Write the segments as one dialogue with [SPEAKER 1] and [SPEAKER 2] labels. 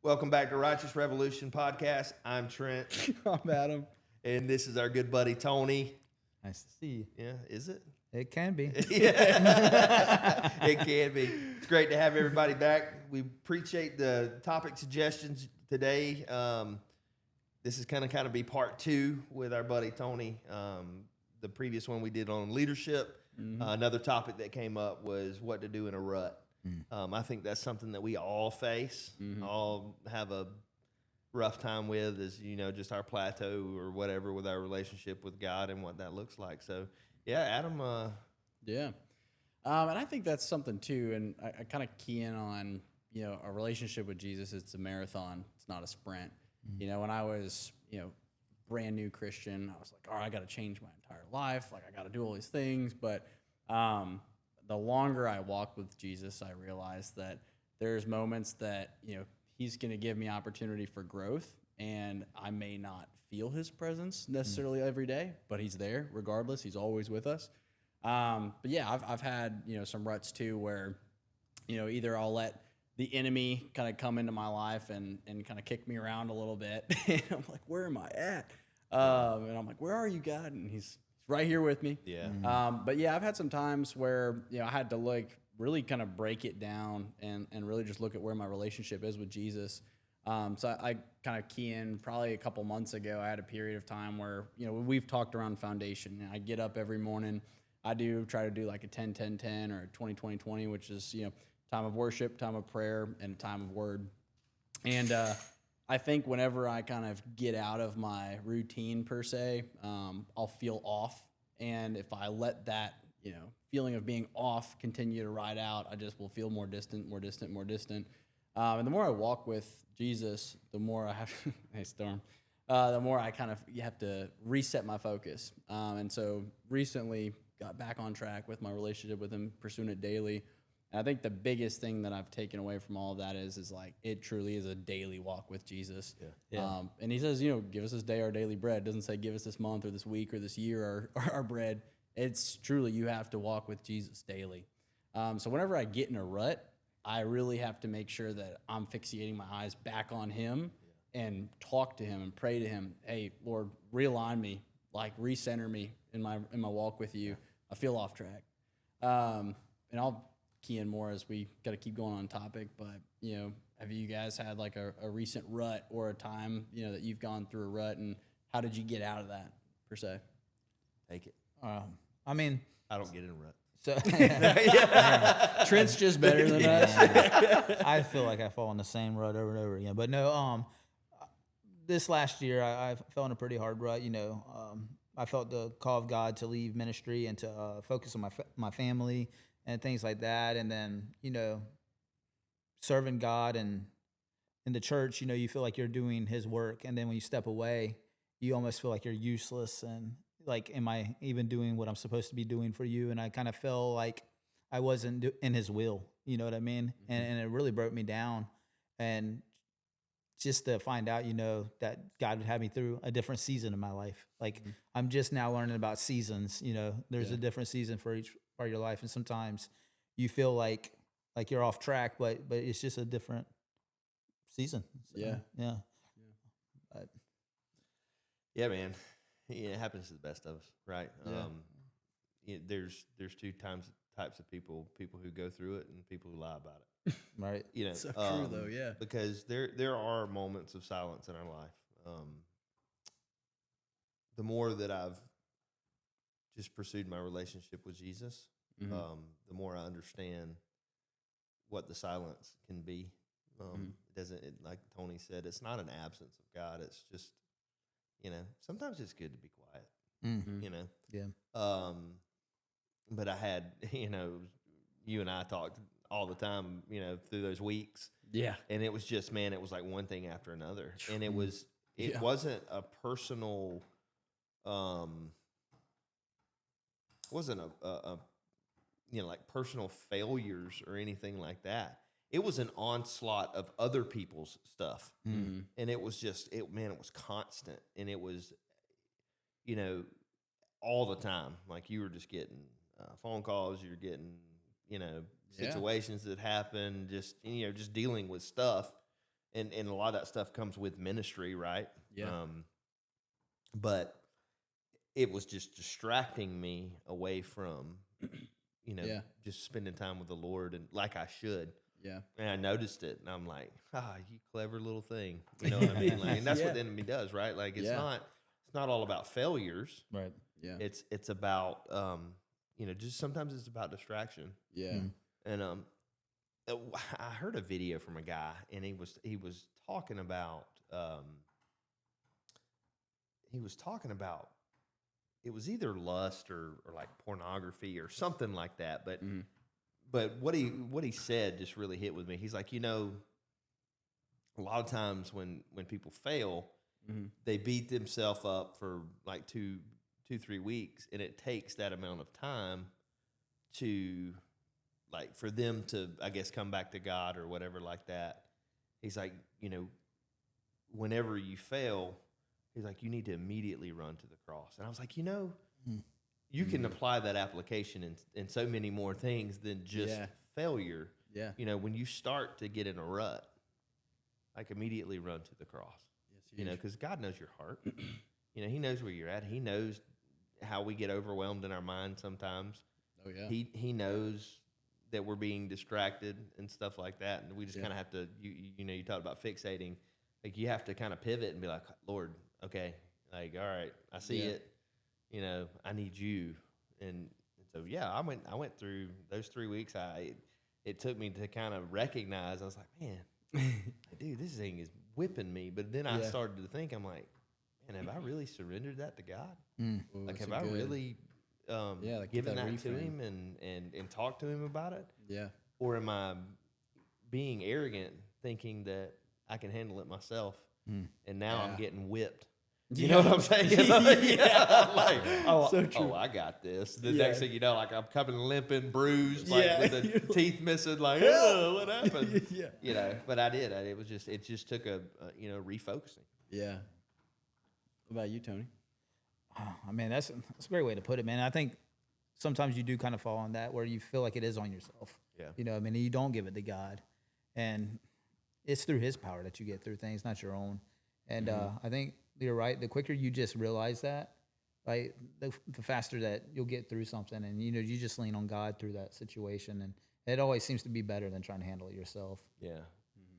[SPEAKER 1] Welcome back to Righteous Revolution Podcast. I'm Trent,
[SPEAKER 2] I'm Adam.
[SPEAKER 1] and this is our good buddy Tony.
[SPEAKER 2] Nice to see you.
[SPEAKER 1] Yeah, is it?
[SPEAKER 2] It can be.
[SPEAKER 1] Yeah, it can be. It's great to have everybody back. We appreciate the topic suggestions today. This is kind of be part two with our buddy Tony. The previous one we did on leadership. Another topic that came up was what to do in a rut. I think that's something that we all face, all have a rough time with, is, just our plateau or whatever with our relationship with God and what that looks like. So, yeah, Adam.
[SPEAKER 3] And I think that's something too. And I kind of key in on, a relationship with Jesus. It's a marathon. It's not a sprint. When I was, brand new Christian, I was like, all right, I got to change my entire life. Like, I got to do all these things. But, the longer I walk with Jesus, I realize that there's moments that, he's going to give me opportunity for growth, and I may not feel his presence necessarily every day, but he's there regardless. He's always with us. But yeah, I've had, some ruts too, where, either I'll let the enemy kind of come into my life and kind of kick me around a little bit. And I'm like, where am I at? And I'm like, where are you, God? And he's right here with me.
[SPEAKER 1] Yeah.
[SPEAKER 3] But yeah, I've had some times where, I had to really kind of break it down and really just look at where my relationship is with Jesus. So I kind of key in probably a couple months ago. I had a period of time where, we've talked around foundation. I get up every morning. I try to do like a 10-10-10 or a 20-20-20, which is, time of worship, time of prayer, and a time of word. And I think whenever I kind of get out of my routine per se, I'll feel off. And if I let that, feeling of being off continue to ride out, I just will feel more distant. And the more I walk with Jesus, the more I have, hey Storm, the more I kind of have to reset my focus. And so recently got back on track with my relationship with him, pursuing it daily. And I think the biggest thing that I've taken away from all of that is like, it truly is a daily walk with Jesus.
[SPEAKER 1] Yeah.
[SPEAKER 3] And he says, give us this day our daily bread. It doesn't say give us this month or this week or this year our bread. It's truly, you have to walk with Jesus daily. So whenever I get in a rut, I really have to make sure that I'm fixating my eyes back on him and talk to him and pray to him. Hey, Lord, realign me, like recenter me in my walk with you. I feel off track. And I'll key in more as we got to keep going on topic, but have you guys had like a recent rut or a time that you've gone through a rut, and how did you get out of that per se?
[SPEAKER 1] Take it.
[SPEAKER 2] I mean,
[SPEAKER 1] I don't get in a rut.
[SPEAKER 2] so
[SPEAKER 3] Trent's just better than us.
[SPEAKER 2] I feel like I fall in the same rut over and over again. But no, this last year I fell in a pretty hard rut. I felt the call of God to leave ministry and to focus on my family and things like that. And then, serving God and in the church, you feel like you're doing his work. And then when you step away, you almost feel like you're useless. And like, am I even doing what I'm supposed to be doing for you? And I kind of feel like I wasn't in his will, you know what I mean? And it really broke me down. And just to find out, that God would have me through a different season in my life. Like, I'm just now learning about seasons. There's a different season for each part of your life, and sometimes you feel like you're off track, but it's just a different season. So, yeah. But
[SPEAKER 1] Yeah, man. Yeah, it happens to the best of us, right? There's two types of people who go through it and people who lie about it.
[SPEAKER 2] right.
[SPEAKER 3] So true though, yeah.
[SPEAKER 1] Because there are moments of silence in our life. The more that I've just pursued my relationship with Jesus, the more I understand what the silence can be. It doesn't, like Tony said, it's not an absence of God. It's just, sometimes it's good to be quiet.
[SPEAKER 2] Yeah.
[SPEAKER 1] But I had, you and I talked all the time, through those weeks.
[SPEAKER 3] Yeah.
[SPEAKER 1] And it was just, man, it was like one thing after another. And it wasn't a personal, wasn't a like personal failures or anything like that. It was an onslaught of other people's stuff. And it was just, it was constant. And it was, all the time. Like, you were just getting phone calls, you're getting, situations that happen, just dealing with stuff. and a lot of that stuff comes with ministry, right?
[SPEAKER 3] Yeah.
[SPEAKER 1] But it was just distracting me away from,
[SPEAKER 3] Yeah.
[SPEAKER 1] just spending time with the Lord and like I should.
[SPEAKER 3] Yeah.
[SPEAKER 1] And I noticed it, and I'm like, you clever little thing. You know what I mean? Like, and that's what the enemy does, right? Like, it's not all about failures.
[SPEAKER 2] Right.
[SPEAKER 3] Yeah.
[SPEAKER 1] It's about, just sometimes it's about distraction.
[SPEAKER 3] Yeah.
[SPEAKER 1] And I heard a video from a guy, and he was talking about it was either lust or like pornography or something like that. But what he said just really hit with me. He's like, a lot of times when people fail, they beat themselves up for like 2-3 weeks, and it takes that amount of time to, like, for them to, I guess, come back to God or whatever like that. He's like, whenever you fail, he's like, you need to immediately run to the cross. And I was like, you can apply that application in so many more things than just failure.
[SPEAKER 3] Yeah.
[SPEAKER 1] When you start to get in a rut, like, immediately run to the cross.
[SPEAKER 3] Yes,
[SPEAKER 1] because God knows your heart. He knows where you're at. He knows how we get overwhelmed in our mind sometimes.
[SPEAKER 3] Oh yeah.
[SPEAKER 1] He knows that we're being distracted and stuff like that, and we just kind of have to. You talked about fixating. Like, you have to kind of pivot and be like, Lord, okay, like, all right, I see it. I need you. And so I went through those 3 weeks. It took me to kind of recognize. I was like, man, dude, this thing is whipping me. But then I started to think, I'm like, man, have I really surrendered that to God?
[SPEAKER 3] Ooh,
[SPEAKER 1] Like, have I really
[SPEAKER 3] like
[SPEAKER 1] given that to
[SPEAKER 3] reframe.
[SPEAKER 1] him and talked to him about it?
[SPEAKER 3] Yeah.
[SPEAKER 1] Or am I being arrogant, thinking that I can handle it myself, and now I'm getting whipped? You know what I'm saying? Like,
[SPEAKER 3] So true.
[SPEAKER 1] I got this. The next thing you know, like, I'm coming limping, bruised, like with the teeth missing, like, oh, what happened? But I did. It just took a refocusing.
[SPEAKER 3] Yeah. What about you, Tony?
[SPEAKER 2] Oh, man, that's a great way to put it, man. I think sometimes you do kind of fall on that where you feel like it is on yourself.
[SPEAKER 1] Yeah.
[SPEAKER 2] You don't give it to God. And it's through his power that you get through things, not your own. And I think you're right. The quicker you just realize that, right, the faster that you'll get through something. And, you just lean on God through that situation. And it always seems to be better than trying to handle it yourself.
[SPEAKER 1] Yeah.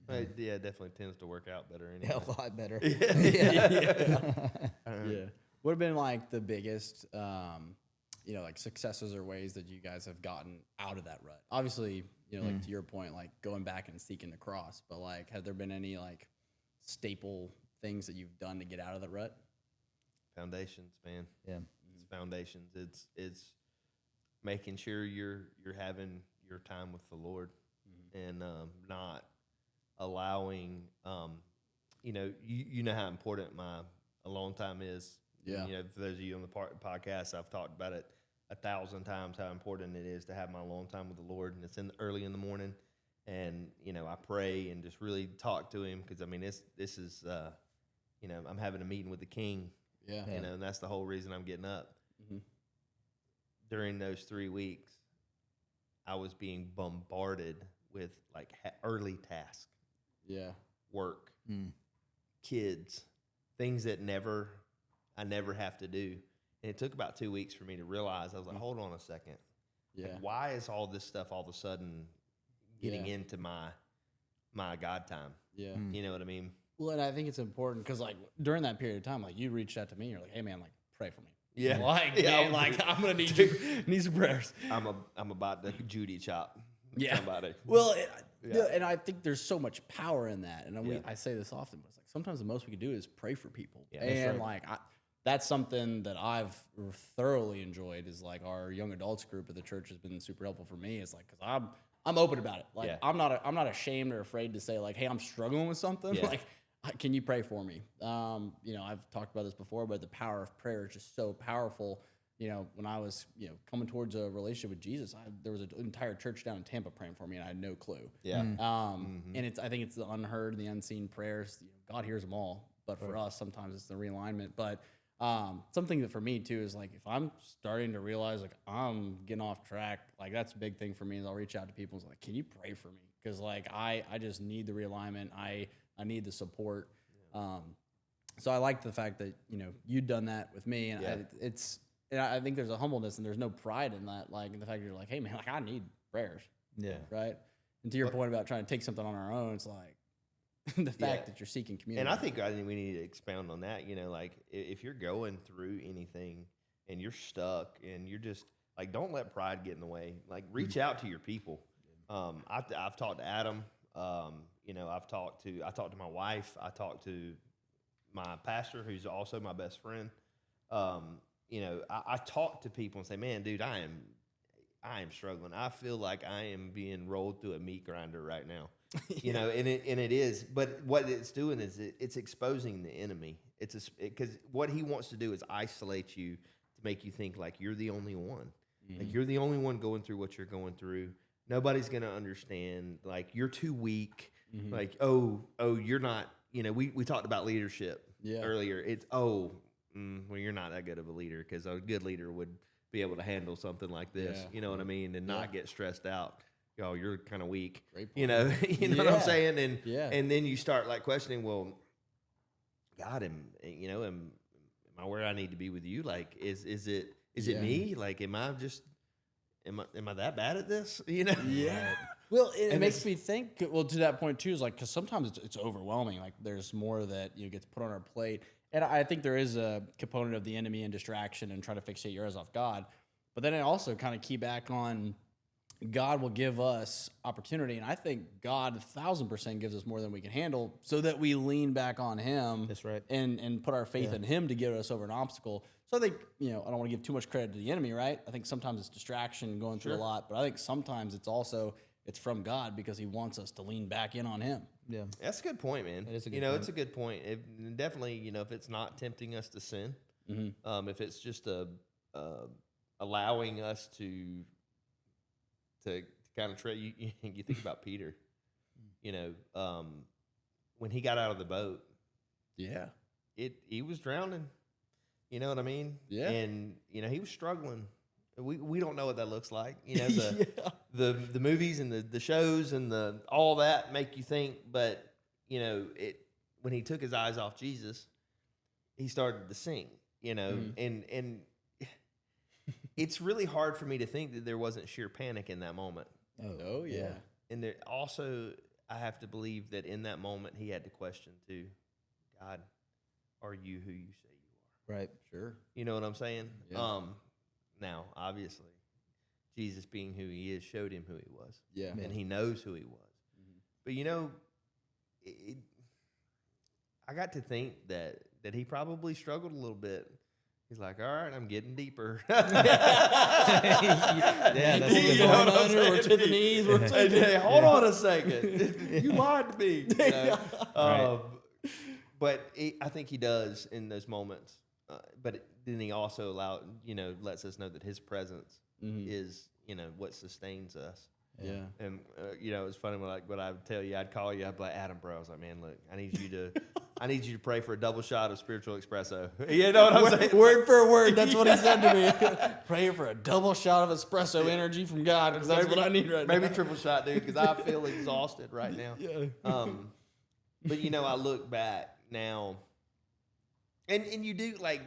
[SPEAKER 1] It definitely tends to work out better anyway.
[SPEAKER 2] Yeah, a lot better.
[SPEAKER 3] Yeah. What have been like the biggest, like successes or ways that you guys have gotten out of that rut? Obviously, like to your point, like going back and seeking the cross, but like, have there been any like staple things that you've done to get out of the rut?
[SPEAKER 1] Foundations, man.
[SPEAKER 2] Yeah.
[SPEAKER 1] It's foundations. It's making sure you're having your time with the Lord, and not allowing, you know how important my alone time is.
[SPEAKER 3] Yeah.
[SPEAKER 1] For those of you on the podcast, I've talked about it 1,000 times how important it is to have my alone time with the Lord, and it's early in the morning, and I pray and just really talk to Him, because this is I'm having a meeting with the King.
[SPEAKER 3] Yeah.
[SPEAKER 1] And that's the whole reason I'm getting up. During those 3 weeks, I was being bombarded with like early tasks.
[SPEAKER 3] Yeah.
[SPEAKER 1] Work, kids, things that I never have to do. And it took about 2 weeks for me to realize. I was like, hold on a second.
[SPEAKER 3] Yeah.
[SPEAKER 1] Like, why is all this stuff all of a sudden getting into my God time?
[SPEAKER 3] Yeah.
[SPEAKER 1] You know what I mean?
[SPEAKER 3] Well, and I think it's important because like during that period of time, like you reached out to me, you're like, hey man, like pray for me.
[SPEAKER 1] Yeah.
[SPEAKER 3] Man, like I'm gonna need some prayers.
[SPEAKER 1] I'm about to Judy chop
[SPEAKER 3] Yeah.
[SPEAKER 1] somebody.
[SPEAKER 3] Well, and I think there's so much power in that. And I say this often, but it's like sometimes the most we can do is pray for people.
[SPEAKER 1] Yeah,
[SPEAKER 3] and like that's something that I've thoroughly enjoyed. Is like our young adults group at the church has been super helpful for me. It's like because I'm open about it. Like I'm not ashamed or afraid to say like, hey, I'm struggling with something.
[SPEAKER 1] Yeah.
[SPEAKER 3] Like, can you pray for me? I've talked about this before, but the power of prayer is just so powerful. When I was, coming towards a relationship with Jesus, there was an entire church down in Tampa praying for me, and I had no clue.
[SPEAKER 1] Yeah.
[SPEAKER 3] And I think it's the unheard and the unseen prayers. God hears them all, but for us, sometimes it's the realignment. But something that for me too is like if I'm starting to realize like I'm getting off track, like that's a big thing for me. Is I'll reach out to people and say, like, can you pray for me? Because like I just need the realignment. I I need the support. So I like the fact that, you know, you'd done that with me, and I think there's a humbleness and there's no pride in that, like in the fact that you're like, hey man, like I need prayers.
[SPEAKER 2] Yeah.
[SPEAKER 3] Right. And to your point about trying to take something on our own, it's like the fact that you're seeking community.
[SPEAKER 1] And I think we need to expound on that. You know, like if you're going through anything and you're stuck and you're just like, don't let pride get in the way. Like reach out to your people. I've talked to Adam. You know, I talked to my wife. I talked to my pastor, who's also my best friend. You know, I talk to people and say, man, dude, I am struggling. I feel like I am being rolled through a meat grinder right now. You know, and it is. But what it's doing is it's exposing the enemy. Because what he wants to do is isolate you to make you think like you're the only one. Like you're the only one going through what you're going through. Nobody's going to understand. Like you're too weak. Like, oh, you're not, you know, we talked about leadership earlier. It's, well, you're not that good of a leader, because a good leader would be able to handle something like this. You know what I mean? And not get stressed out. Oh, you're kind of weak. You know, what I'm saying? And then you start like questioning, well, God, am I where I need to be with you? Like, is it me? Like, am I that bad at this? You know?
[SPEAKER 3] Yeah. Well, it makes me think, well, to that point too, is like, because sometimes it's overwhelming. Like there's more that, you know, gets put on our plate. And I think there is a component of the enemy and distraction and trying to fixate your eyes off God. But then it also kind of key back on God will give us opportunity. And I think God 1,000% gives us more than we can handle, so that we lean back on him.
[SPEAKER 2] That's right.
[SPEAKER 3] And put our faith in him to get us over an obstacle. So I think, you know, I don't want to give too much credit to the enemy, right? I think sometimes it's distraction, going through a lot. But I think sometimes it's from God, because he wants us to lean back in on him.
[SPEAKER 2] Yeah.
[SPEAKER 1] That's a good point, man.
[SPEAKER 2] It's a good
[SPEAKER 1] you know,
[SPEAKER 2] point.
[SPEAKER 1] it's a good point. Definitely, you know, if it's not tempting us to sin, if it's just allowing us to kind of you think about Peter, you know, when he got out of the boat, he was drowning. You know what I mean? Yeah. And you know, he was struggling. We don't know what that looks like. You know, the movies and the shows and all that make you think, but you know, when he took his eyes off Jesus, he started to sink. You know, and it's really hard for me to think that there wasn't sheer panic in that moment.
[SPEAKER 3] Oh yeah.
[SPEAKER 1] And there also, I have to believe that in that moment he had to question too, God, are you who you say you are?
[SPEAKER 2] Right.
[SPEAKER 3] Sure.
[SPEAKER 1] You know what I'm saying?
[SPEAKER 3] Yeah.
[SPEAKER 1] Now, obviously, Jesus being who he is showed him who he was.
[SPEAKER 3] Yeah.
[SPEAKER 1] And he knows who he was. But, you know, I got to think that he probably struggled a little bit. He's like, all right, I'm getting deeper.
[SPEAKER 2] That's
[SPEAKER 3] you know what I'm saying? We're to the knees.
[SPEAKER 1] Hey, hold on a second. You lied to me. You know?
[SPEAKER 2] Right.
[SPEAKER 1] But I think he does in those moments. But then he also lets us know that his presence is, you know, what sustains us.
[SPEAKER 3] Yeah.
[SPEAKER 1] And, you know, it's funny when I would tell you, I'd call you, I'd be like, Adam, bro, I was like, man, look, I need you to pray for a double shot of spiritual espresso. You know what I'm saying?
[SPEAKER 3] Word for word, that's what he said to me. Pray for a double shot of espresso energy from God, because that's what I need right now.
[SPEAKER 1] Maybe triple shot, dude, because I feel exhausted right now.
[SPEAKER 3] Yeah.
[SPEAKER 1] But, you know, I look back now, and you do, like,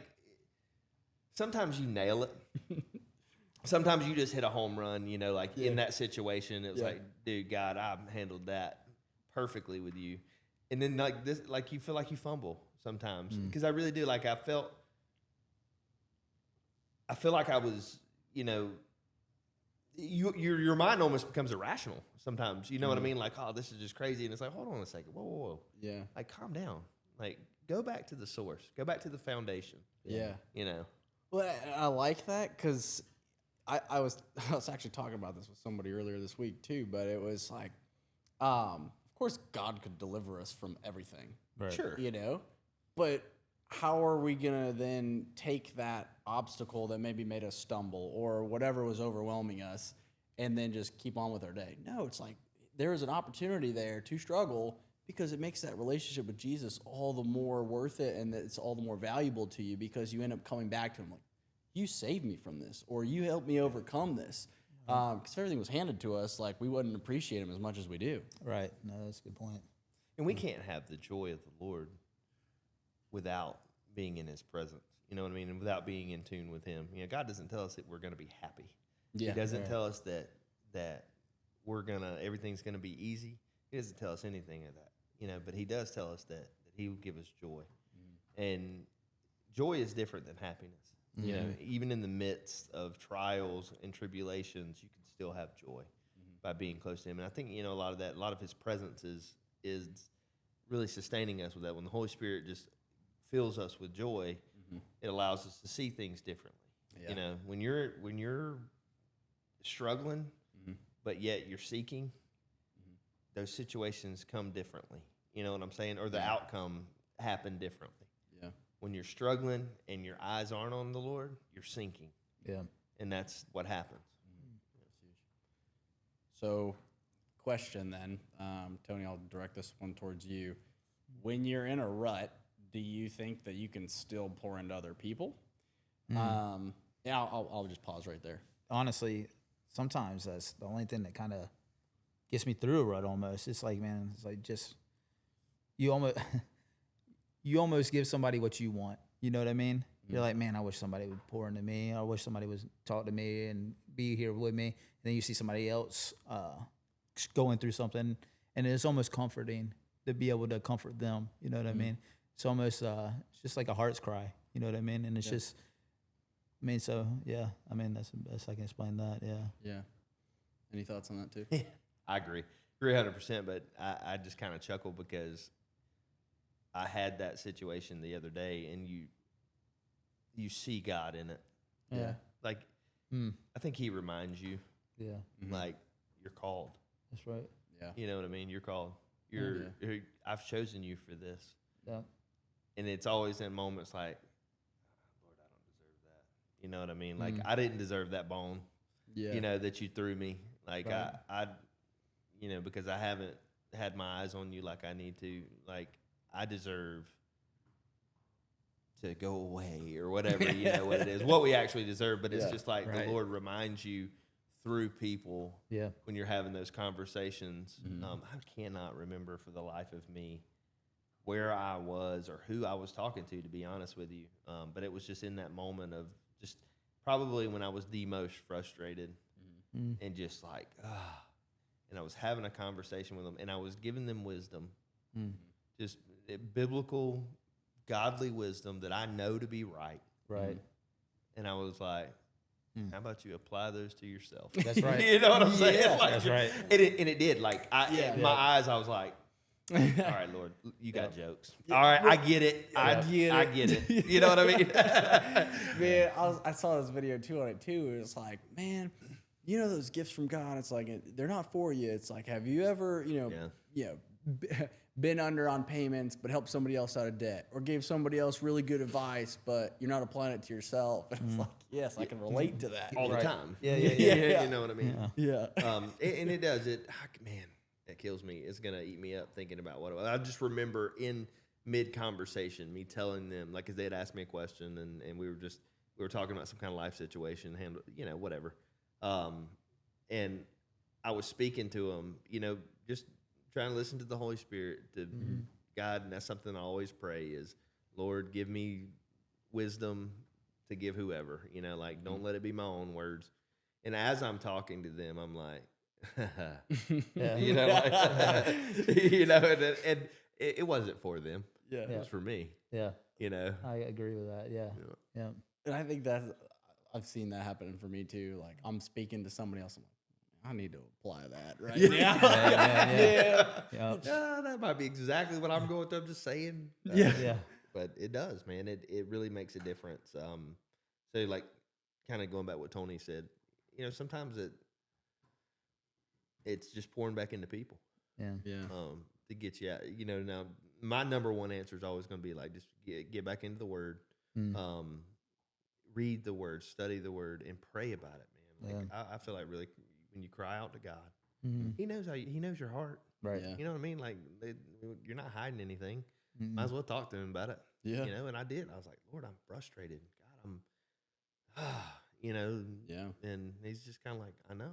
[SPEAKER 1] sometimes you nail it. Sometimes you just hit a home run, you know, like in that situation. It was like, dude, God, I've handled that perfectly with you. And then like this, like you feel like you fumble sometimes, because I really do. Like I feel like I was, you know, your mind almost becomes irrational sometimes. You know what I mean? Like, oh, this is just crazy. And it's like, hold on a second. Whoa. Yeah. Like, calm down. Like, go back to the source. Go back to the foundation.
[SPEAKER 3] Yeah.
[SPEAKER 1] You know?
[SPEAKER 3] Well, I like that, because I was actually talking about this with somebody earlier this week too, but it was like, of course God could deliver us from everything.
[SPEAKER 2] Right.
[SPEAKER 1] Sure.
[SPEAKER 3] You know? But how are we going to then take that obstacle that maybe made us stumble or whatever was overwhelming us and then just keep on with our day? No, it's like there is an opportunity there to struggle, because it makes that relationship with Jesus all the more worth it, and it's all the more valuable to you, because you end up coming back to him like, you saved me from this, or you helped me overcome this. Because if everything was handed to us, like, we wouldn't appreciate him as much as we do.
[SPEAKER 2] Right. No, that's a good point.
[SPEAKER 1] And we can't have the joy of the Lord without being in his presence. You know what I mean? And without being in tune with him. You know, God doesn't tell us that we're going to be happy.
[SPEAKER 3] Yeah.
[SPEAKER 1] He doesn't tell us that everything's going to be easy. He doesn't tell us anything of that. You know, but he does tell us that he will give us joy. And joy is different than happiness. You know, even in the midst of trials and tribulations, you can still have joy by being close to him. And I think, you know, a lot of his presence is really sustaining us with that. When the Holy Spirit just fills us with joy, it allows us to see things differently. Yeah. You know, when you're struggling, but yet you're seeking, those situations come differently. You know what I'm saying? Or the outcome happen differently.
[SPEAKER 3] Yeah.
[SPEAKER 1] When you're struggling and your eyes aren't on the Lord, you're sinking.
[SPEAKER 2] Yeah.
[SPEAKER 1] And that's what happens.
[SPEAKER 3] That's huge. So, question then, Tony, I'll direct this one towards you. When you're in a rut, do you think that you can still pour into other people? Yeah, I'll just pause right there.
[SPEAKER 2] Honestly, sometimes that's the only thing that kind of gets me through a rut almost. It's like, man, it's like just, you almost give somebody what you want. You know what I mean? You're like, man, I wish somebody would pour into me. I wish somebody would talk to me and be here with me. And then you see somebody else going through something, and it's almost comforting to be able to comfort them. You know what I mean? It's almost it's just like a heart's cry. You know what I mean? And it's just, I mean, so yeah. I mean, that's the best I can explain that. Yeah.
[SPEAKER 3] Yeah. Any thoughts on that too?
[SPEAKER 1] I agree 100%. But I just kind of chuckle because I had that situation the other day, and you see God in it.
[SPEAKER 2] Yeah.
[SPEAKER 1] Like, I think he reminds you,
[SPEAKER 2] Yeah.
[SPEAKER 1] like, you're called.
[SPEAKER 2] That's right.
[SPEAKER 3] Yeah.
[SPEAKER 1] You know what I mean? You're called. I've chosen you for this.
[SPEAKER 2] Yeah.
[SPEAKER 1] And it's always in moments like, Lord, I don't deserve that. You know what I mean? Like, I didn't deserve that bone,
[SPEAKER 3] Yeah.
[SPEAKER 1] you know, that you threw me. Like,
[SPEAKER 2] Right.
[SPEAKER 1] I you know, because I haven't had my eyes on you like I need to. Like, I deserve to go away or whatever, you know what it is, what we actually deserve. But it's just like
[SPEAKER 2] Right.
[SPEAKER 1] the Lord reminds you through people
[SPEAKER 2] Yeah.
[SPEAKER 1] when you're having those conversations. I cannot remember for the life of me where I was or who I was talking to be honest with you. But it was just in that moment of just probably when I was the most frustrated and just like, and I was having a conversation with them, and I was giving them wisdom, just biblical, godly wisdom that I know to be right.
[SPEAKER 2] Right.
[SPEAKER 1] And I was like, how about you apply those to yourself?
[SPEAKER 2] That's right.
[SPEAKER 1] You know what I'm saying?
[SPEAKER 3] Yeah,
[SPEAKER 1] Like,
[SPEAKER 2] that's right.
[SPEAKER 1] And it did. Like, my eyes, I was like, all right, Lord, you got jokes. All right, I get it. I get it. You know what I mean?
[SPEAKER 3] Man, I saw this video too on it too. It was like, man, you know those gifts from God. It's like they're not for you. It's like, have you ever, been under on payments but helped somebody else out of debt, or gave somebody else really good advice but you're not applying it to yourself? And it's like, yes, I can relate to that
[SPEAKER 1] All the time.
[SPEAKER 2] Yeah.
[SPEAKER 1] You know what I mean?
[SPEAKER 3] Yeah.
[SPEAKER 1] And it does. Man, that kills me. It's going to eat me up thinking about I just remember in mid-conversation, me telling them, like, because they had asked me a question, and we were talking about some kind of life situation, whatever. And I was speaking to them, just trying to listen to the Holy Spirit, to God, and that's something I always pray is, Lord, give me wisdom to give whoever, don't let it be my own words. And as I'm talking to them, I'm like, and it wasn't for them.
[SPEAKER 3] Yeah.
[SPEAKER 1] It was for me.
[SPEAKER 2] Yeah. I agree with that. Yeah.
[SPEAKER 3] And I think I've seen that happen for me too. Like, I'm speaking to somebody else, I'm like, I need to apply that right now.
[SPEAKER 1] That might be exactly what I'm going through. I'm just saying.
[SPEAKER 2] Yeah.
[SPEAKER 1] But it does, man. It really makes a difference. So, like, kind of going back to what Tony said, sometimes it's just pouring back into people.
[SPEAKER 2] Yeah.
[SPEAKER 1] To get you out. Now my number one answer is always going to be like, just get back into the Word, read the Word, study the Word, and pray about it, man. Like, I feel like really when you cry out to God, He knows He knows your heart.
[SPEAKER 2] Right.
[SPEAKER 3] Yeah.
[SPEAKER 1] You know what I mean? Like, you're not hiding anything. Might as well talk to Him about it.
[SPEAKER 3] Yeah.
[SPEAKER 1] And I did. I was like, Lord, I'm frustrated. God, you know.
[SPEAKER 3] Yeah.
[SPEAKER 1] And he's just kind of like, I know.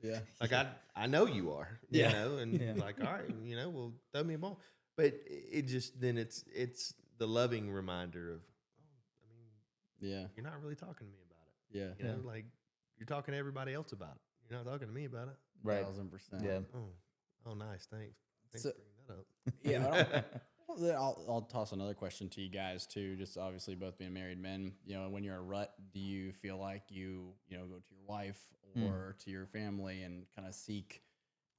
[SPEAKER 3] Yeah.
[SPEAKER 1] Like I know you are, you
[SPEAKER 3] Yeah.
[SPEAKER 1] know, and like, all right, you know, well, throw me a ball. But it just then it's the loving reminder of, oh, I mean,
[SPEAKER 3] Yeah.
[SPEAKER 1] you're not really talking to me about it.
[SPEAKER 3] Yeah.
[SPEAKER 1] You know, like you're talking to everybody else about it. You're not talking to me about it.
[SPEAKER 2] Right.
[SPEAKER 3] 1,000%.
[SPEAKER 2] Yeah.
[SPEAKER 1] Oh, nice. Thanks
[SPEAKER 3] So-
[SPEAKER 1] for bringing that up.
[SPEAKER 3] Yeah. I'll toss another question to you guys too. Just obviously both being married men, you know, when you're a rut, do you feel like you know, go to your wife or to your family and kind of seek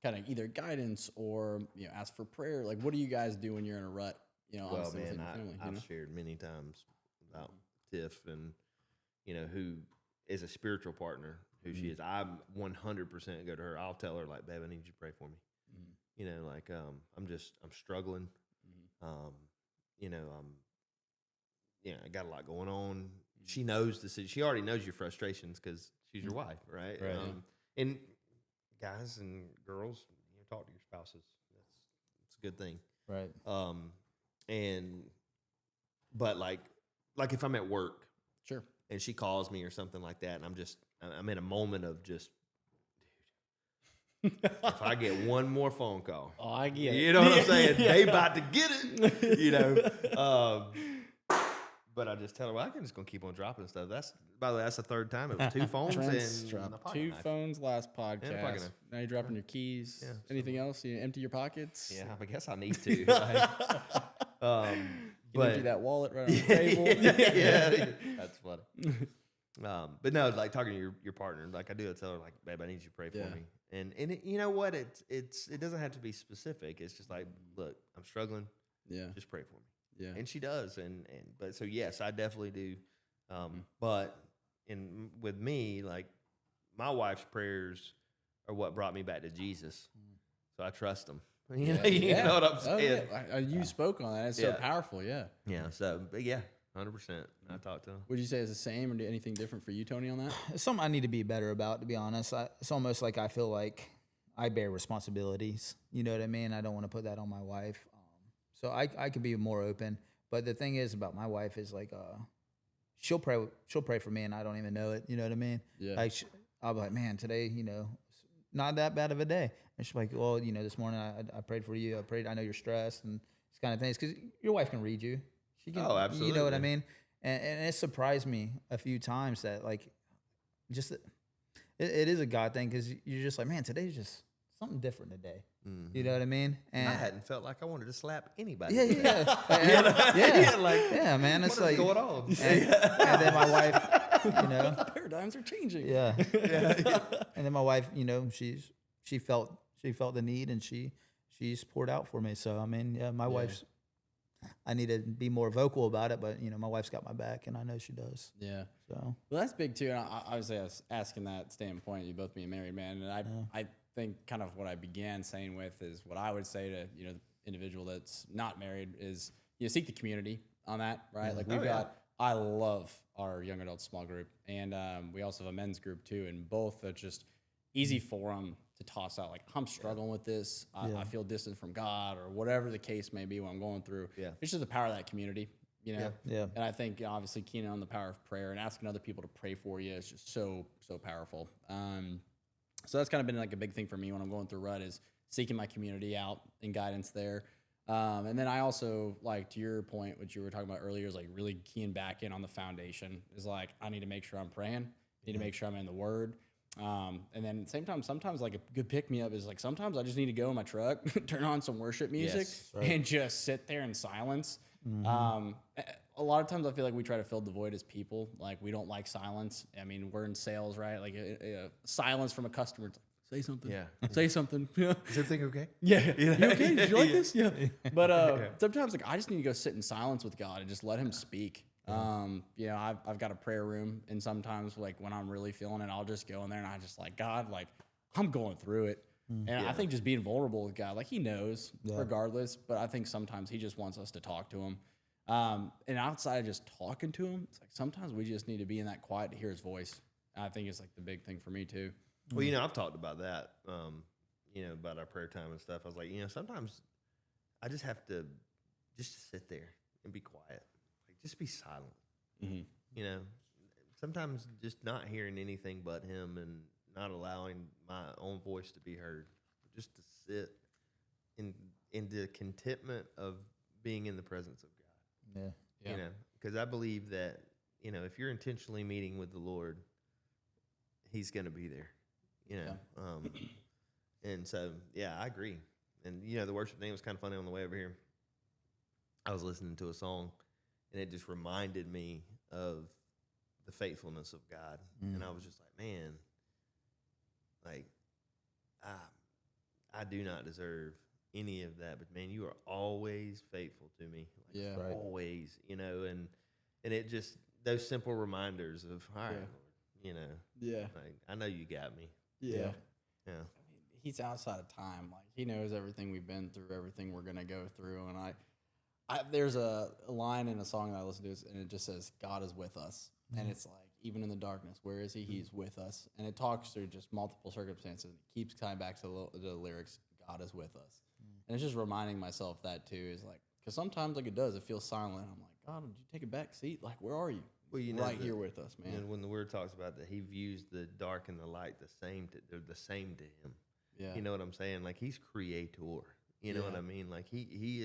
[SPEAKER 3] kind of either guidance or, you know, ask for prayer? Like, what do you guys do when you're in a rut? You know,
[SPEAKER 1] Well,
[SPEAKER 3] obviously
[SPEAKER 1] man,
[SPEAKER 3] within your family, you know?
[SPEAKER 1] I've shared many times about Tiff and, you know, who is a spiritual partner, who she is. I'm 100% go to her. I'll tell her, like, babe, I need you to pray for me. You know, like, I'm struggling. You know, I got a lot going on. She knows she already knows your frustrations because she's your wife, right?
[SPEAKER 2] Right.
[SPEAKER 1] And guys and girls, you know, talk to your spouses. That's a good thing.
[SPEAKER 2] Right.
[SPEAKER 1] But like if I'm at work
[SPEAKER 3] Sure.
[SPEAKER 1] and she calls me or something like that, and I'm in a moment of just, dude, if I get one more phone call,
[SPEAKER 3] Oh, I get it.
[SPEAKER 1] you know what I'm saying? They about to get it, you know. But I just tell her, well, I'm just gonna keep on dropping stuff. By the way, that's the third time. It was 2 phones
[SPEAKER 3] Trent's
[SPEAKER 1] and
[SPEAKER 3] dropped
[SPEAKER 1] a pocket
[SPEAKER 3] 2
[SPEAKER 1] knife.
[SPEAKER 3] phones last
[SPEAKER 1] pocket
[SPEAKER 3] podcast.
[SPEAKER 1] knife.
[SPEAKER 3] Now you're dropping your keys.
[SPEAKER 1] Yeah,
[SPEAKER 3] Anything else? You empty your pockets?
[SPEAKER 1] Yeah, I guess I need to. Like,
[SPEAKER 3] You empty that wallet right on the table.
[SPEAKER 1] yeah, that's funny. But no, like talking to your partner, like I do, I tell her, like, babe, I need you to pray for me. And you know what? It doesn't have to be specific. It's just like, look, I'm struggling.
[SPEAKER 3] Yeah.
[SPEAKER 1] Just pray for me.
[SPEAKER 3] Yeah.
[SPEAKER 1] And she does. But so yes, I definitely do. But with me, like my wife's prayers are what brought me back to Jesus. So I trust them. You know what I'm saying?
[SPEAKER 3] Oh, yeah. You spoke on that. It's so powerful. Yeah.
[SPEAKER 1] Yeah. So, but yeah, 100%. I talk to them.
[SPEAKER 3] Would you say it's the same or anything different for you, Tony, on that?
[SPEAKER 2] It's something I need to be better about, to be honest. It's almost like I feel like I bear responsibilities. You know what I mean? I don't want to put that on my wife. So I could be more open. But the thing is about my wife is like, she'll pray for me and I don't even know it. You know what I mean?
[SPEAKER 3] Yeah.
[SPEAKER 2] Like I'll be like, man, today, you know, not that bad of a day. And she's like, well, you know, this morning I prayed for you. I know you're stressed and this kind of things. Because your wife can read you. She can,
[SPEAKER 1] oh, absolutely.
[SPEAKER 2] You know what I mean? And it surprised me a few times that like, just it is a God thing because you're just like, man, today's just something different today. Mm-hmm. You know what I mean? And
[SPEAKER 1] I hadn't felt like I wanted to slap anybody.
[SPEAKER 2] Yeah, man. It's like
[SPEAKER 1] going on.
[SPEAKER 2] And then my wife, you know,
[SPEAKER 3] paradigms are changing.
[SPEAKER 2] Yeah. And then my wife, you know, she felt the need and she's poured out for me. So I mean, yeah, my wife's. I need to be more vocal about it, but you know, my wife's got my back, and I know she does.
[SPEAKER 3] Yeah.
[SPEAKER 2] So
[SPEAKER 3] well, that's big too. And I was asking that standpoint. You both being married, man, and I think kind of what I began saying with is what I would say to the individual that's not married is seek the community on that, right?
[SPEAKER 2] Yeah.
[SPEAKER 3] Like we've got. I love our young adult small group, and we also have a men's group too, and both are just easy forum to toss out. Like I'm struggling with this. I feel distant from God, or whatever the case may be. When I'm going through, it's just the power of that community, you know.
[SPEAKER 2] Yeah.
[SPEAKER 3] And I think obviously keying on the power of prayer and asking other people to pray for you is just so powerful. So that's kind of been like a big thing for me when I'm going through RUT is seeking my community out and guidance there. And then I also, like to your point, what you were talking about earlier, is like really keying back in on the foundation. Is like I need to make sure I'm praying, need to make sure I'm in the Word. And then at the same time, sometimes like a good pick me up is like sometimes I just need to go in my truck, turn on some worship music, and just sit there in silence. Mm-hmm. A lot of times I feel like we try to fill the void as people. Like we don't like silence. I mean, we're in sales, right? Like silence from a customer. Say something. Yeah. Say something.
[SPEAKER 1] Is everything okay?
[SPEAKER 3] Yeah. You okay? Did you like this? Yeah. But sometimes like I just need to go sit in silence with God and just let Him speak. I've got a prayer room, and sometimes like when I'm really feeling it, I'll just go in there and I just like, God, like I'm going through it. And I think just being vulnerable with God, like He knows regardless, but I think sometimes He just wants us to talk to Him. And outside of just talking to Him, it's like sometimes we just need to be in that quiet to hear His voice. And I think it's like the big thing for me too.
[SPEAKER 1] Well, I've talked about that, about our prayer time and stuff. I was like, sometimes I just have to just sit there and be quiet. Like, just be silent. Mm-hmm. sometimes just not hearing anything but him and not allowing my own voice to be heard, just to sit in the contentment of being in the presence of God.
[SPEAKER 2] Yeah.
[SPEAKER 1] You know, because I believe that, you know, if you're intentionally meeting with the Lord, he's going to be there, you know. And so, yeah, I agree. And, you know, the worship thing was kind of funny on the way over here. I was listening to a song, and it just reminded me of the faithfulness of God. And I was just like, man, like, I do not deserve any of that, but man, you are always faithful to me. Like, always, you know, and it just, those simple reminders of, all right, Lord, you know, like, I know you got me.
[SPEAKER 3] Yeah.
[SPEAKER 1] Yeah.
[SPEAKER 3] I mean, he's outside of time. Like, he knows everything we've been through, everything we're going to go through. And there's a line in a song that I listen to, and it just says, God is with us. And it's like, even in the darkness, where is he? He's with us. And it talks through just multiple circumstances. It keeps tying back to the lyrics, God is with us. And it's just reminding myself that too, is like, because sometimes like it does, it feels silent. I'm like, God, did you take a back seat? Like, where are you?
[SPEAKER 1] Well, you know,
[SPEAKER 3] right here with us, man.
[SPEAKER 1] You know, when the word talks about that, he views the dark and the light they're the same to him.
[SPEAKER 3] Yeah.
[SPEAKER 1] You know what I'm saying? Like, he's creator. You know what I mean? Like, he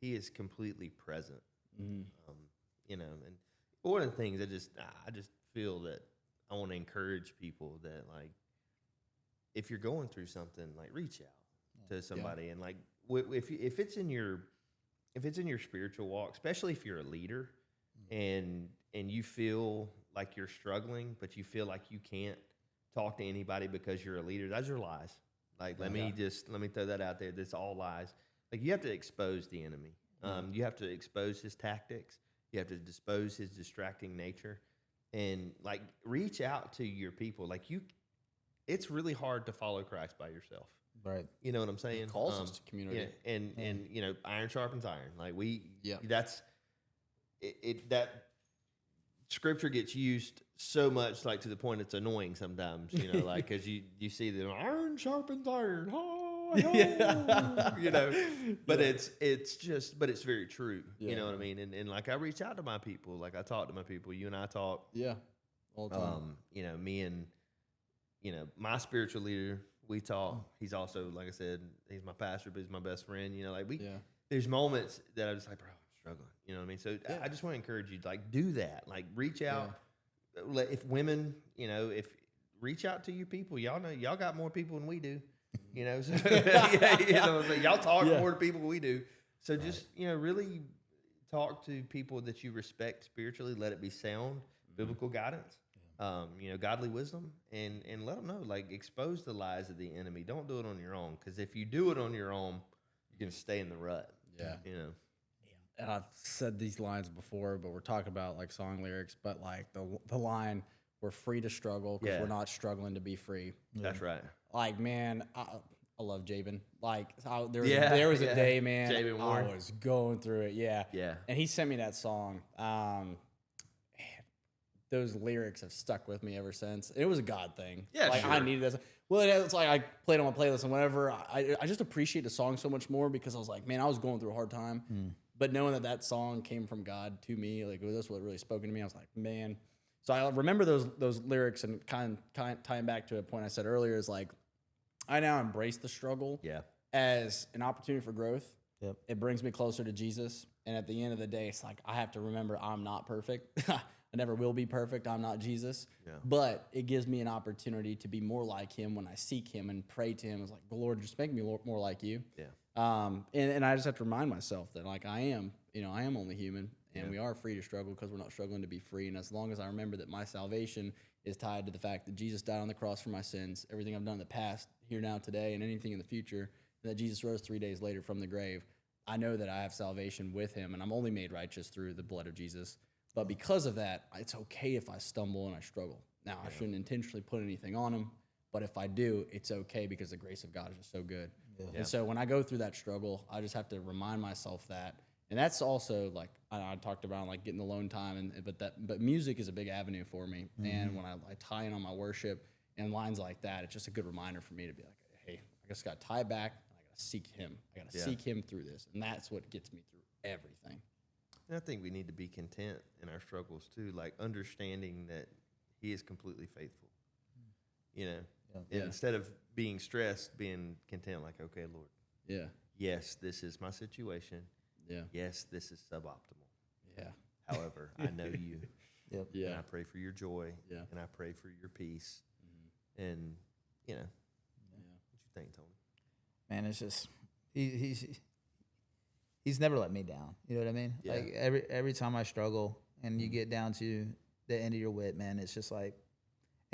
[SPEAKER 1] is completely present. You know, and one of the things I just feel that I want to encourage people that, like, if you're going through something, like, reach out to somebody, and like, if it's in your spiritual walk, especially if you're a leader, and you feel like you're struggling, but you feel like you can't talk to anybody because you're a leader, those are lies. Like, let me throw that out there. That's all lies. Like, you have to expose the enemy. You have to expose his tactics. You have to expose his distracting nature, and like, reach out to your people. Like, it's really hard to follow Christ by yourself.
[SPEAKER 2] Right.
[SPEAKER 1] You know what I'm saying?
[SPEAKER 3] It calls us to community.
[SPEAKER 1] Yeah, and you know, iron sharpens iron. Like, that scripture gets used so much, like, to the point it's annoying sometimes, you know, like, because you see the iron sharpens iron. You know, but it's very true. You know what I mean? And like, I reach out to my people, like, I talk to my people. You and I talk.
[SPEAKER 3] Yeah. All the time.
[SPEAKER 1] You know, me and, you know, my spiritual leader, we talk. He's also, like I said, he's my pastor, but he's my best friend. You know, like, there's moments that I'm just like, bro, I'm struggling. You know what I mean? So I just want to encourage you, like, do that. Like, reach out. If women, you know, reach out to your people. Y'all know, y'all got more people than we do. You know, so, you know, y'all talk more to people than we do. So just, you know, really talk to people that you respect spiritually. Let it be sound, biblical guidance, you know, godly wisdom, and let them know, like, expose the lies of the enemy. Don't do it on your own, because if you do it on your own, you're going to stay in the rut.
[SPEAKER 3] Yeah.
[SPEAKER 1] You know.
[SPEAKER 3] And I've said these lines before, but we're talking about like song lyrics, but like the line, we're free to struggle because we're not struggling to be free.
[SPEAKER 1] That's right.
[SPEAKER 3] Like, man, I love Jabin. Like, there was a day, man,
[SPEAKER 1] Jabin
[SPEAKER 3] I was going through it. Yeah. And he sent me that song. Those lyrics have stuck with me ever since. It was a God thing.
[SPEAKER 1] Yeah,
[SPEAKER 3] like,
[SPEAKER 1] sure.
[SPEAKER 3] I needed this. Well, it's like I played on my playlist, and whenever I just appreciate the song so much more, because I was like, man, I was going through a hard time. But knowing that song came from God to me, like, that's what really spoke to me. I was like, man. So I remember those lyrics, and kind of tying back to a point I said earlier, is like, I now embrace the struggle as an opportunity for growth. It brings me closer to Jesus. And at the end of the day, it's like, I have to remember I'm not perfect. I never will be perfect. I'm not Jesus. But it gives me an opportunity to be more like him when I seek him and pray to him. It's like, Lord, just make me more like you. And I just have to remind myself that, like, I am only human, and we are free to struggle because we're not struggling to be free. And as long as I remember that my salvation is tied to the fact that Jesus died on the cross for my sins, everything I've done in the past, here, now, today, and anything in the future, and that Jesus rose 3 days later from the grave, I know that I have salvation with him, and I'm only made righteous through the blood of Jesus. But because of that, it's okay if I stumble and I struggle. Now, I shouldn't intentionally put anything on him, but if I do, it's okay, because the grace of God is just so good. And so when I go through that struggle, I just have to remind myself that. And that's also, like, I talked about, like, getting alone time, but music is a big avenue for me. And when I tie in on my worship and lines like that, it's just a good reminder for me to be like, hey, I just got to tie back, and I got to seek him. I got to seek him through this. And that's what gets me through everything.
[SPEAKER 1] And I think we need to be content in our struggles too, like understanding that He is completely faithful. You know,
[SPEAKER 3] Yeah.
[SPEAKER 1] instead of being stressed, being content, like, okay, Lord,
[SPEAKER 3] Yeah.
[SPEAKER 1] yes, this is my situation.
[SPEAKER 3] Yeah.
[SPEAKER 1] Yes, this is suboptimal.
[SPEAKER 3] Yeah.
[SPEAKER 1] However, I know you.
[SPEAKER 2] Yep.
[SPEAKER 3] Yeah.
[SPEAKER 1] And I pray for your joy.
[SPEAKER 3] Yeah.
[SPEAKER 1] And I pray for your peace. And, you know, what you think, Tony?
[SPEAKER 2] Man, it's just he's never let me down. You know what I mean?
[SPEAKER 1] Yeah.
[SPEAKER 2] Like every time I struggle and you get down to the end of your wit, man, it's just like,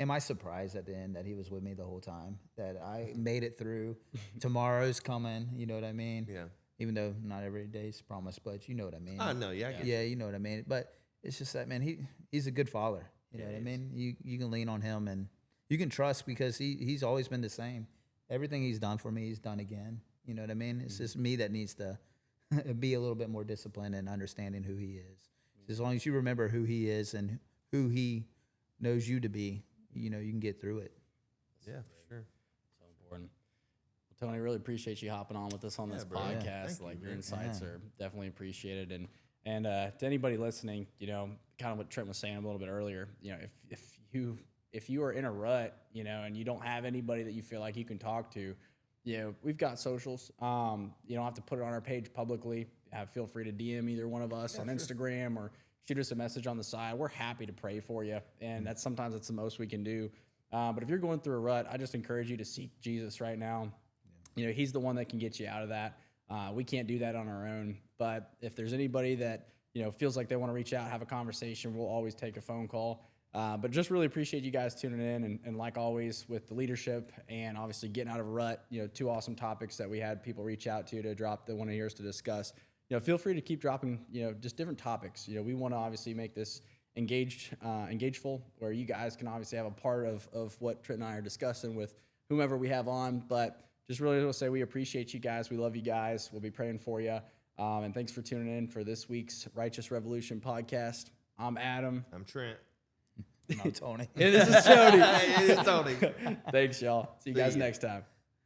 [SPEAKER 2] am I surprised at the end that he was with me the whole time? That I made it through. Tomorrow's coming. You know what I mean?
[SPEAKER 1] Yeah.
[SPEAKER 2] Even though not every day's promised, but you know what I mean.
[SPEAKER 1] I know, yeah. I get
[SPEAKER 2] Yeah, you know what I mean. But it's just that, man, he's a good father. You know what I mean? You can lean on him and you can trust because he's always been the same. Everything he's done for me, he's done again. You know what I mean? It's just me that needs to be a little bit more disciplined and understanding who he is. As long as you remember who he is and who he knows you to be, you know, you can get through it.
[SPEAKER 1] Yeah, for sure.
[SPEAKER 3] So important. Well, Tony, really appreciate you hopping on with us on this
[SPEAKER 1] bro.
[SPEAKER 3] podcast.
[SPEAKER 1] Thank you,
[SPEAKER 3] Like your
[SPEAKER 1] man.
[SPEAKER 3] insights are definitely appreciated. And to anybody listening, you know, kind of what Trent was saying a little bit earlier, you know, if you are in a rut, you know, and you don't have anybody that you feel like you can talk to, you know, we've got socials. You don't have to put it on our page publicly. Feel free to DM either one of us on Instagram or shoot us a message on the side. We're happy to pray for you, and sometimes that's the most we can do. But if you're going through a rut, I just encourage you to seek Jesus right now. You know, He's the one that can get you out of that. We can't do that on our own. But if there's anybody that, you know, feels like they want to reach out, have a conversation, we'll always take a phone call. But just really appreciate you guys tuning in. And like always with the leadership and obviously getting out of a rut, you know, 2 awesome topics that we had people reach out to drop that want to hear us to discuss. You know, feel free to keep dropping, you know, just different topics. You know, we want to obviously make this engageful, where you guys can obviously have a part of what Trent and I are discussing with whomever we have on. But just really want to say we appreciate you guys. We love you guys. We'll be praying for you. And thanks for tuning in for this week's Righteous Revolution podcast. I'm Adam.
[SPEAKER 1] I'm Trent.
[SPEAKER 2] No, Tony.
[SPEAKER 3] And this is Tony.
[SPEAKER 1] It is Tony.
[SPEAKER 3] Thanks, y'all. See you guys next time.